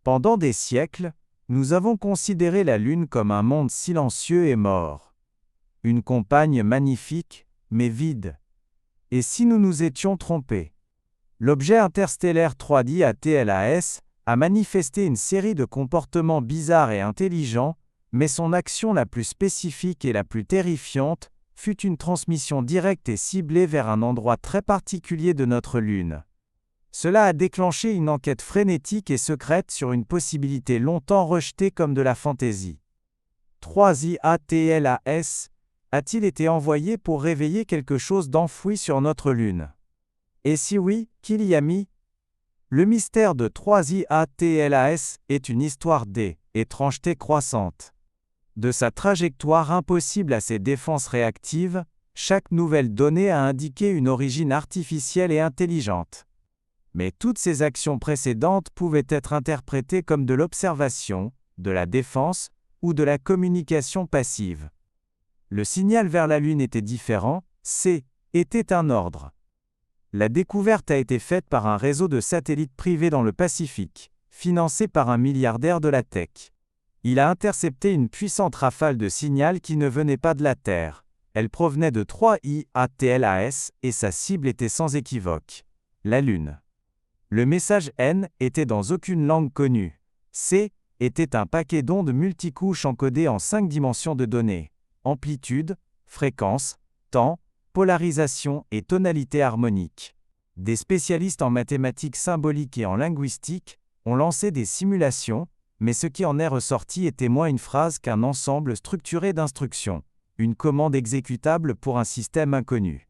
Pendant des siècles, nous avons considéré la Lune comme un monde silencieux et mort. Une compagne magnifique, mais vide. Et si nous nous étions trompés? L'objet interstellaire 3D ATLAS a manifesté une série de comportements bizarres et intelligents, mais son action la plus spécifique et la plus terrifiante fut une transmission directe et ciblée vers un endroit très particulier de notre Lune. Cela a déclenché une enquête frénétique et secrète sur une possibilité longtemps rejetée comme de la fantaisie. 3I ATLAS a-t-il été envoyé pour réveiller quelque chose d'enfoui sur notre Lune? Et si oui, qui l'y a mis? Le mystère de 3I ATLAS est une histoire d'étrangeté croissante. De sa trajectoire impossible à ses défenses réactives, chaque nouvelle donnée a indiqué une origine artificielle et intelligente. Mais toutes ces actions précédentes pouvaient être interprétées comme de l'observation, de la défense ou de la communication passive. Le signal vers la Lune était différent, était un ordre. La découverte a été faite par un réseau de satellites privés dans le Pacifique, financé par un milliardaire de la tech. Il a intercepté une puissante rafale de signal qui ne venait pas de la Terre. Elle provenait de 3I ATLAS et sa cible était sans équivoque: la Lune. Le message N était dans aucune langue connue. C était un paquet d'ondes multicouches encodées en 5 dimensions de données: amplitude, fréquence, temps, polarisation et tonalité harmonique. Des spécialistes en mathématiques symboliques et en linguistique ont lancé des simulations, mais ce qui en est ressorti était moins une phrase qu'un ensemble structuré d'instructions, une commande exécutable pour un système inconnu.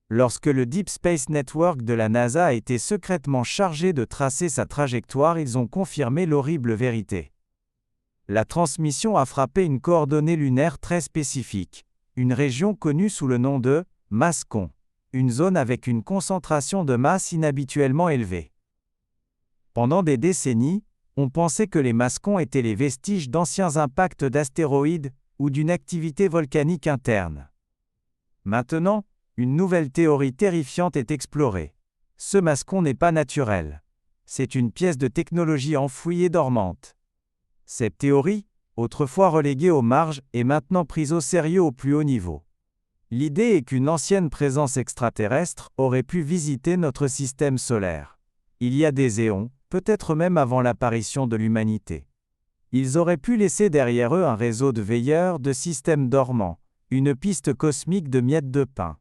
Lorsque le Deep Space Network de la NASA a été secrètement chargé de tracer sa trajectoire, ils ont confirmé l'horrible vérité. La transmission a frappé une coordonnée lunaire très spécifique, une région connue sous le nom de mascon, une zone avec une concentration de masse inhabituellement élevée. Pendant des décennies, on pensait que les mascons étaient les vestiges d'anciens impacts d'astéroïdes ou d'une activité volcanique interne. Maintenant, une nouvelle théorie terrifiante est explorée. Ce mascon n'est pas naturel. C'est une pièce de technologie enfouie et dormante. Cette théorie, autrefois reléguée aux marges, est maintenant prise au sérieux au plus haut niveau. L'idée est qu'une ancienne présence extraterrestre aurait pu visiter notre système solaire. Il y a des éons, peut-être même avant l'apparition de l'humanité. Ils auraient pu laisser derrière eux un réseau de veilleurs, de systèmes dormants, une piste cosmique de miettes de pain.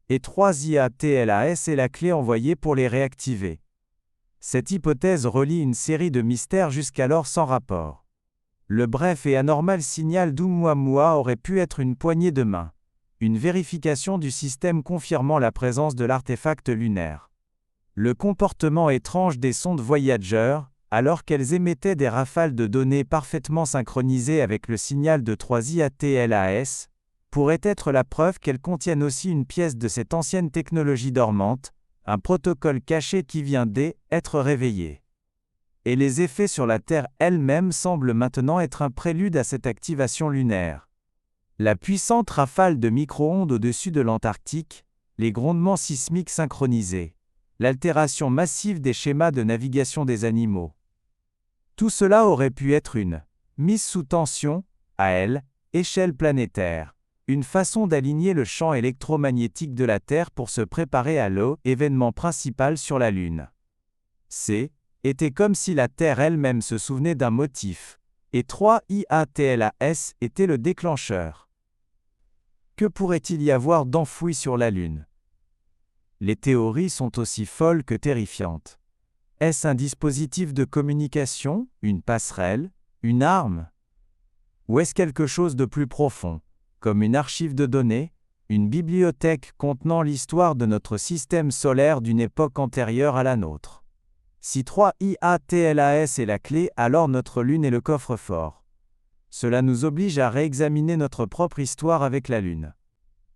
Et 3I ATLAS est la clé envoyée pour les réactiver. Cette hypothèse relie une série de mystères jusqu'alors sans rapport. Le bref et anormal signal d'Oumuamua aurait pu être une poignée de main, une vérification du système confirmant la présence de l'artefact lunaire. Le comportement étrange des sondes Voyager, alors qu'elles émettaient des rafales de données parfaitement synchronisées avec le signal de 3I ATLAS, pourrait être la preuve qu'elles contiennent aussi une pièce de cette ancienne technologie dormante, un protocole caché qui vient d'être réveillé. Et les effets sur la Terre elle-même semblent maintenant être un prélude à cette activation lunaire. La puissante rafale de micro-ondes au-dessus de l'Antarctique, les grondements sismiques synchronisés, l'altération massive des schémas de navigation des animaux. Tout cela aurait pu être une mise sous tension, à échelle planétaire, une façon d'aligner le champ électromagnétique de la Terre pour se préparer à l'événement principal sur la Lune. Était comme si la Terre elle-même se souvenait d'un motif, et 3I ATLAS était le déclencheur. Que pourrait-il y avoir d'enfoui sur la Lune? Les théories sont aussi folles que terrifiantes. Est-ce un dispositif de communication, une passerelle, une arme? Ou est-ce quelque chose de plus profond, comme une archive de données, une bibliothèque contenant l'histoire de notre système solaire d'une époque antérieure à la nôtre? Si 3I ATLAS est la clé, alors notre Lune est le coffre-fort. Cela nous oblige à réexaminer notre propre histoire avec la Lune.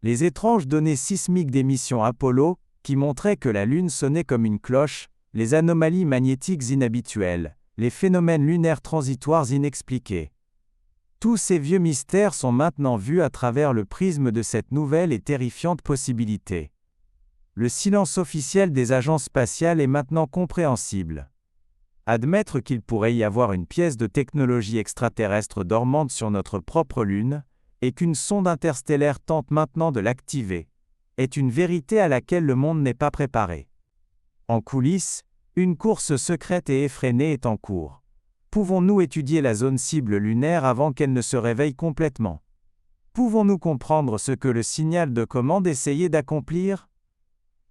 Les étranges données sismiques des missions Apollo, qui montraient que la Lune sonnait comme une cloche, les anomalies magnétiques inhabituelles, les phénomènes lunaires transitoires inexpliqués. Tous ces vieux mystères sont maintenant vus à travers le prisme de cette nouvelle et terrifiante possibilité. Le silence officiel des agences spatiales est maintenant compréhensible. Admettre qu'il pourrait y avoir une pièce de technologie extraterrestre dormante sur notre propre Lune, et qu'une sonde interstellaire tente maintenant de l'activer, est une vérité à laquelle le monde n'est pas préparé. En coulisses, une course secrète et effrénée est en cours. Pouvons-nous étudier la zone cible lunaire avant qu'elle ne se réveille complètement? Pouvons-nous comprendre ce que le signal de commande essayait d'accomplir?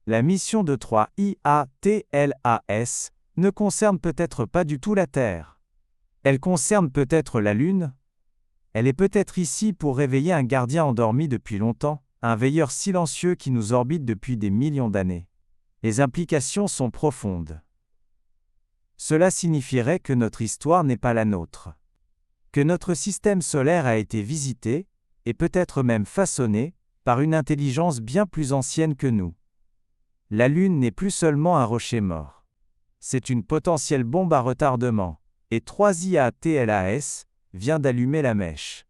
La mission de 3IATLAS ne concerne peut-être pas du tout la Terre. Elle concerne peut-être la Lune? Elle est peut-être ici pour réveiller un gardien endormi depuis longtemps, un veilleur silencieux qui nous orbite depuis des millions d'années. Les implications sont profondes. Cela signifierait que notre histoire n'est pas la nôtre. Que notre système solaire a été visité, et peut-être même façonné, par une intelligence bien plus ancienne que nous. La Lune n'est plus seulement un rocher mort. C'est une potentielle bombe à retardement, et 3IATLAS vient d'allumer la mèche.